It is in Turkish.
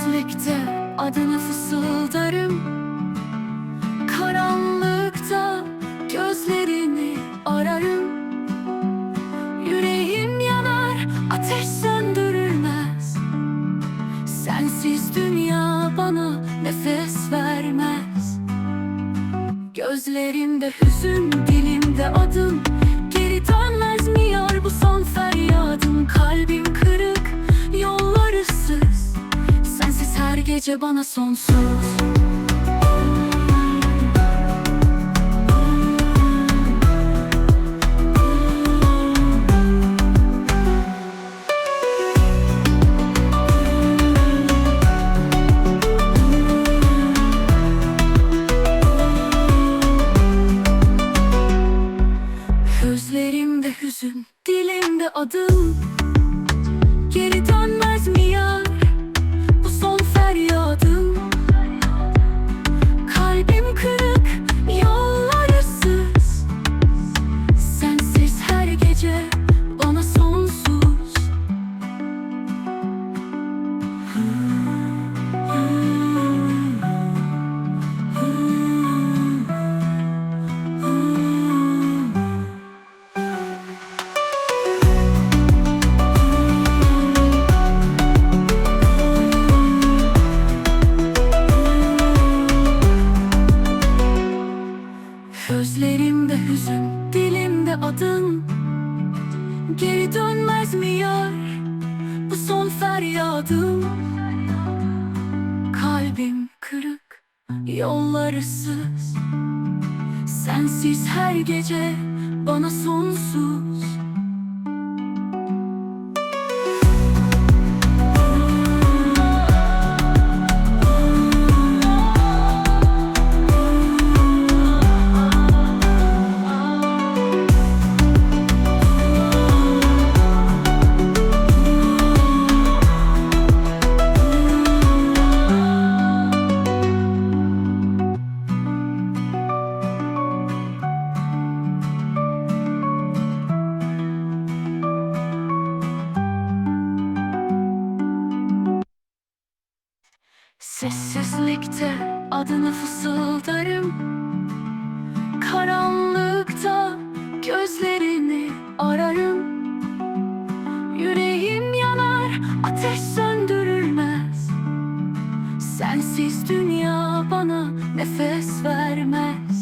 Sessizlikte adını fısıldarım. Karanlıkta gözlerini ararım. Yüreğim yanar, ateş söndürülmez. Sensiz dünya bana nefes vermez. Gözlerimde hüzün, dilimde adım. Geri dönmez mi yar bu son feryadım? Kalbim kırık, yollar ıssız. Sensiz her gece bana sonsuz. Gözlerimde hüzün, dilimde adım. Geri dönmez mi yar bu son feryadım? Kalbim kırık, yollar ıssız. Sensiz her gece bana sonsuz. Gözlerimde hüzün, dilimde adın. Geri dönmez mi yar bu son feryadım? Kalbim kırık, yollar ıssız. Sensiz her gece bana sonsuz. Sessizlikte adını fısıldarım. Karanlıkta gözlerini ararım. Yüreğim yanar, ateş söndürülmez. Sensiz dünya bana nefes vermez.